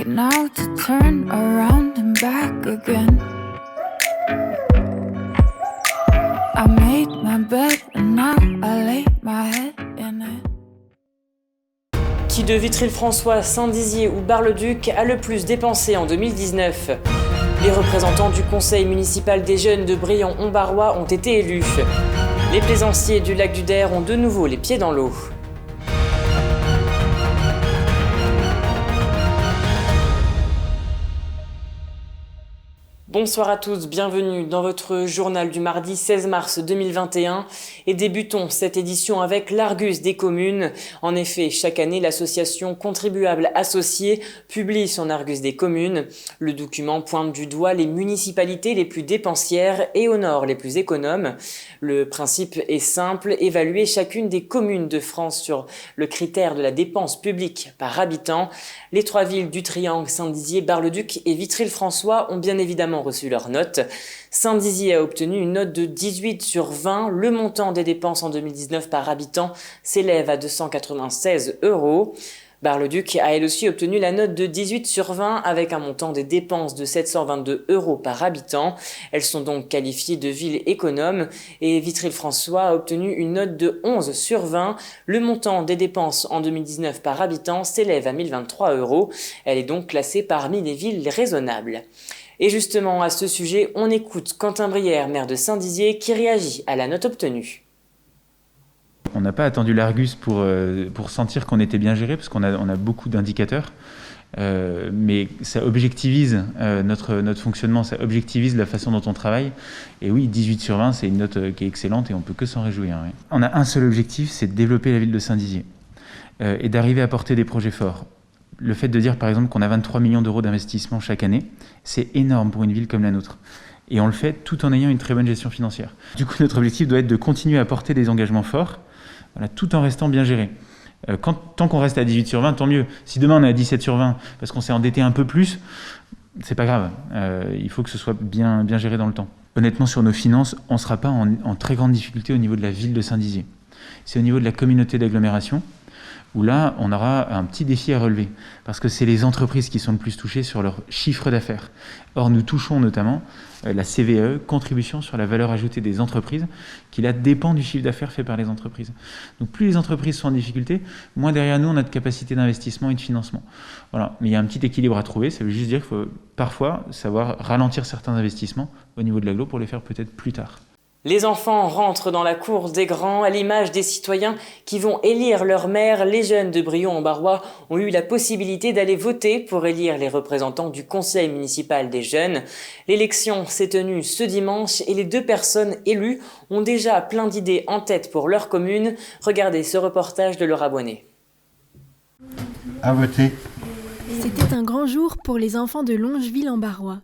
but now to turn around and back again. I made my bed and now I lay my head in it. Qui de Vitry-le-François, Saint-Dizier ou Bar-le-Duc a le plus dépensé en 2019 ? Les représentants du conseil municipal des jeunes de Brion-en-Barrois ont été élus. Les plaisanciers du lac du Der ont de nouveau les pieds dans l'eau. Bonsoir à tous, bienvenue dans votre journal du mardi 16 mars 2021 et débutons cette édition avec l'Argus des communes. En effet, chaque année, l'association Contribuables Associés publie son Argus des communes. Le document pointe du doigt les municipalités les plus dépensières et honore les plus économes. Le principe est simple, évaluer chacune des communes de France sur le critère de la dépense publique par habitant. Les trois villes du Triangle, Saint-Dizier, Bar-le-Duc et Vitry-le-François ont bien évidemment reçu leur note. Saint-Dizier a obtenu une note de 18 sur 20. Le montant des dépenses en 2019 par habitant s'élève à 296 €. Bar-le-Duc a elle aussi obtenu la note de 18 sur 20 avec un montant des dépenses de 722 € par habitant. Elles sont donc qualifiées de ville économe et Vitry-le-François a obtenu une note de 11 sur 20. Le montant des dépenses en 2019 par habitant s'élève à 1023 €. Elle est donc classée parmi les villes raisonnables. Et justement, à ce sujet, on écoute Quentin Brière, maire de Saint-Dizier, qui réagit à la note obtenue. On n'a pas attendu l'Argus pour sentir qu'on était bien géré, parce qu'on a beaucoup d'indicateurs, mais ça objectivise notre fonctionnement, ça objectivise la façon dont on travaille. Et oui, 18 sur 20, c'est une note qui est excellente et on ne peut que s'en réjouir. Oui. On a un seul objectif, c'est de développer la ville de Saint-Dizier et d'arriver à porter des projets forts. Le fait de dire par exemple qu'on a 23 millions d'euros d'investissement chaque année, c'est énorme pour une ville comme la nôtre. Et on le fait tout en ayant une très bonne gestion financière. Du coup, notre objectif doit être de continuer à porter des engagements forts, voilà, tout en restant bien géré. Tant qu'on reste à 18 sur 20, tant mieux. Si demain on est à 17 sur 20 parce qu'on s'est endetté un peu plus, c'est pas grave. Il faut que ce soit bien géré dans le temps. Honnêtement, sur nos finances, on ne sera pas en très grande difficulté au niveau de la ville de Saint-Dizier. C'est au niveau de la communauté d'agglomération où là, on aura un petit défi à relever, parce que c'est les entreprises qui sont le plus touchées sur leur chiffre d'affaires. Or, nous touchons notamment la CVAE, contribution sur la valeur ajoutée des entreprises, qui là dépend du chiffre d'affaires fait par les entreprises. Donc plus les entreprises sont en difficulté, moins derrière nous on a de capacité d'investissement et de financement. Voilà. Mais il y a un petit équilibre à trouver, ça veut juste dire qu'il faut parfois savoir ralentir certains investissements au niveau de l'agglo pour les faire peut-être plus tard. Les enfants rentrent dans la cour des grands à l'image des citoyens qui vont élire leur maire. Les jeunes de Brion-en-Barrois ont eu la possibilité d'aller voter pour élire les représentants du conseil municipal des jeunes. L'élection s'est tenue ce dimanche et les deux personnes élues ont déjà plein d'idées en tête pour leur commune. Regardez ce reportage de Laura Bonnet. À voter. C'était un grand jour pour les enfants de Longeville-en-Barrois.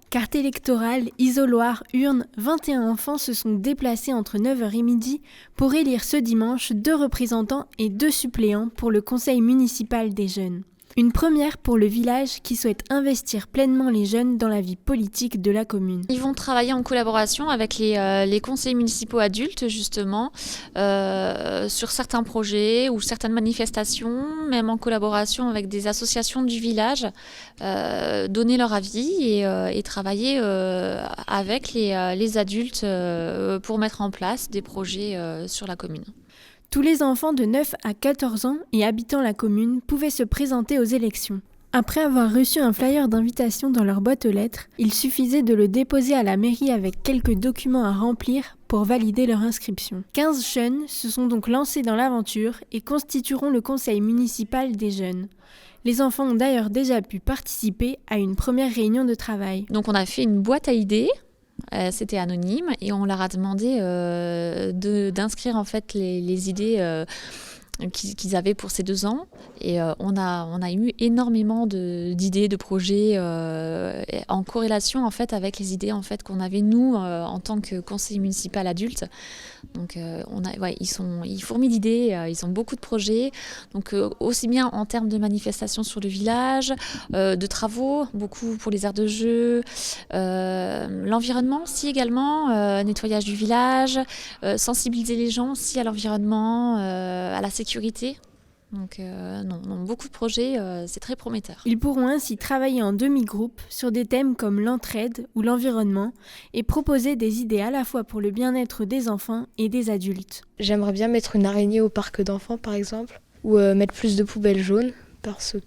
Carte électorale, isoloir, urne, 21 enfants se sont déplacés entre 9h et midi pour élire ce dimanche 2 représentants et 2 suppléants pour le conseil municipal des jeunes. Une première pour le village qui souhaite investir pleinement les jeunes dans la vie politique de la commune. Ils vont travailler en collaboration avec les conseils municipaux adultes justement sur certains projets ou certaines manifestations, même en collaboration avec des associations du village, donner leur avis et travailler avec les adultes pour mettre en place des projets sur la commune. Tous les enfants de 9 à 14 ans et habitant la commune pouvaient se présenter aux élections. Après avoir reçu un flyer d'invitation dans leur boîte aux lettres, il suffisait de le déposer à la mairie avec quelques documents à remplir pour valider leur inscription. 15 jeunes se sont donc lancés dans l'aventure et constitueront le conseil municipal des jeunes. Les enfants ont d'ailleurs déjà pu participer à une première réunion de travail. Donc on a fait une boîte à idées. C'était anonyme et on leur a demandé d'inscrire en fait les idées qu'ils avaient pour ces 2 ans et on a eu énormément d'idées, de projets en corrélation en fait avec les idées en fait qu'on avait nous en tant que conseiller municipal adulte. Donc ils fourmillent d'idées, ils ont beaucoup de projets, donc aussi bien en termes de manifestations sur le village, de travaux, beaucoup pour les aires de jeu, l'environnement aussi également, nettoyage du village, sensibiliser les gens aussi à l'environnement, à la sécurité. Donc non, beaucoup de projets, c'est très prometteur. Ils pourront ainsi travailler en demi-groupe sur des thèmes comme l'entraide ou l'environnement et proposer des idées à la fois pour le bien-être des enfants et des adultes. J'aimerais bien mettre une araignée au parc d'enfants par exemple, ou mettre plus de poubelles jaunes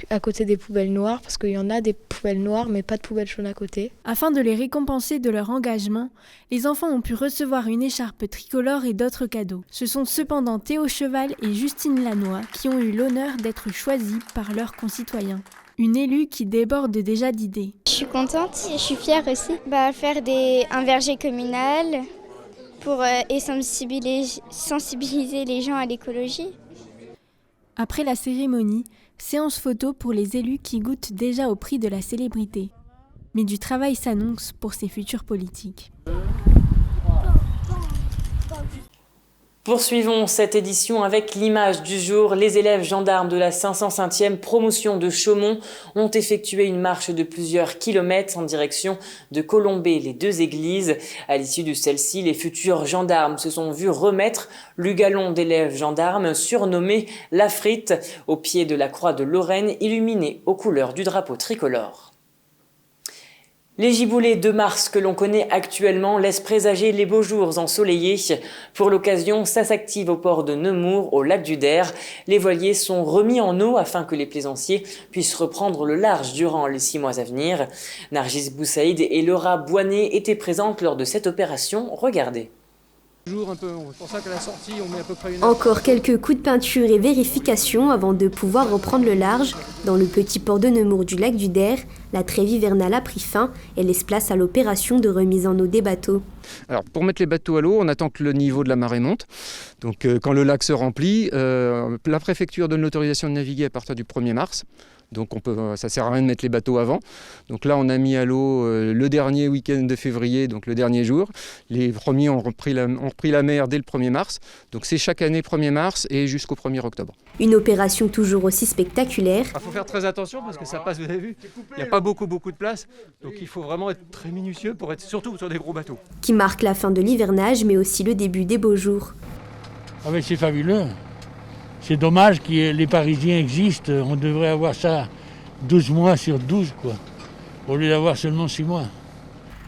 à côté des poubelles noires, parce qu'il y en a des poubelles noires mais pas de poubelles jaunes à côté. Afin de les récompenser de leur engagement, les enfants ont pu recevoir une écharpe tricolore et d'autres cadeaux. Ce sont cependant Théo Cheval et Justine Lannoy qui ont eu l'honneur d'être choisis par leurs concitoyens. Une élue qui déborde déjà d'idées. Je suis contente et je suis fière aussi. Faire un verger communal et sensibiliser les gens à l'écologie. Après la cérémonie, séance photo pour les élus qui goûtent déjà au prix de la célébrité. Mais du travail s'annonce pour ces futurs politiques. Poursuivons cette édition avec l'image du jour. Les élèves gendarmes de la 505e promotion de Chaumont ont effectué une marche de plusieurs kilomètres en direction de Colombey-les-Deux-Églises. À l'issue de celle-ci, les futurs gendarmes se sont vus remettre le galon d'élèves gendarmes surnommé La Frite au pied de la croix de Lorraine illuminée aux couleurs du drapeau tricolore. Les giboulées de mars que l'on connaît actuellement laissent présager les beaux jours ensoleillés. Pour l'occasion, ça s'active au port de Nemours, au lac du Der. Les voiliers sont remis en eau afin que les plaisanciers puissent reprendre le large durant les 6 mois à venir. Nargis Boussaïd et Laura Boinet étaient présentes lors de cette opération. Regardez. C'est pour ça qu'à la sortie, on met à peu près une... Encore quelques coups de peinture et vérification avant de pouvoir reprendre le large. Dans le petit port de Nemours du lac du Der, la trêve hivernale a pris fin et laisse place à l'opération de remise en eau des bateaux. Alors pour mettre les bateaux à l'eau, on attend que le niveau de la marée monte. Donc quand le lac se remplit, la préfecture donne l'autorisation de naviguer à partir du 1er mars. Donc ça ne sert à rien de mettre les bateaux avant. Donc là, on a mis à l'eau le dernier week-end de février, donc le dernier jour. Les premiers ont repris la mer dès le 1er mars. Donc c'est chaque année 1er mars et jusqu'au 1er octobre. Une opération toujours aussi spectaculaire. Il faut faire très attention parce que ça passe, vous avez vu, il n'y a pas beaucoup de place. Donc il faut vraiment être très minutieux pour être surtout sur des gros bateaux. Qui marque la fin de l'hivernage mais aussi le début des beaux jours. Ah mais c'est fabuleux. C'est dommage que les Parisiens existent, on devrait avoir ça 12 mois sur 12, quoi, au lieu d'avoir seulement 6 mois.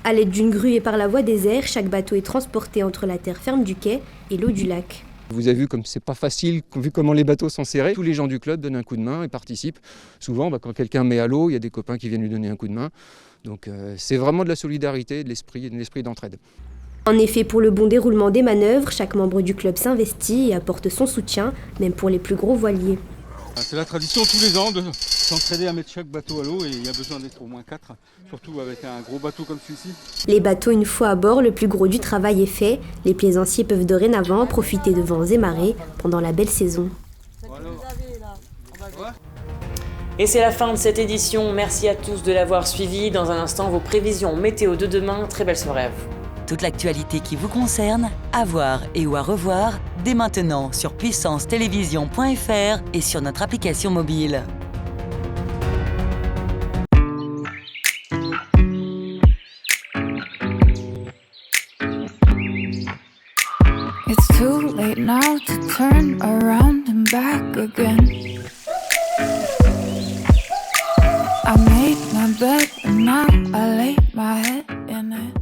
À l'aide d'une grue et par la voie des airs, chaque bateau est transporté entre la terre ferme du quai et l'eau du lac. Vous avez vu comme c'est pas facile, vu comment les bateaux sont serrés. Tous les gens du club donnent un coup de main et participent. Souvent, quand quelqu'un met à l'eau, il y a des copains qui viennent lui donner un coup de main. Donc c'est vraiment de la solidarité, de l'esprit d'entraide. En effet, pour le bon déroulement des manœuvres, chaque membre du club s'investit et apporte son soutien, même pour les plus gros voiliers. C'est la tradition tous les ans de s'entraider à mettre chaque bateau à l'eau et il y a besoin d'être au moins 4, surtout avec un gros bateau comme celui-ci. Les bateaux, une fois à bord, le plus gros du travail est fait. Les plaisanciers peuvent dorénavant profiter de vents et marées pendant la belle saison. Et c'est la fin de cette édition. Merci à tous de l'avoir suivi. Dans un instant, vos prévisions météo de demain. Très belle soirée à vous. Toute l'actualité qui vous concerne, à voir et ou à revoir, dès maintenant sur puissancetélévision.fr et sur notre application mobile. It's too late now to turn around and back again. I made my bed and now I lay my head in it.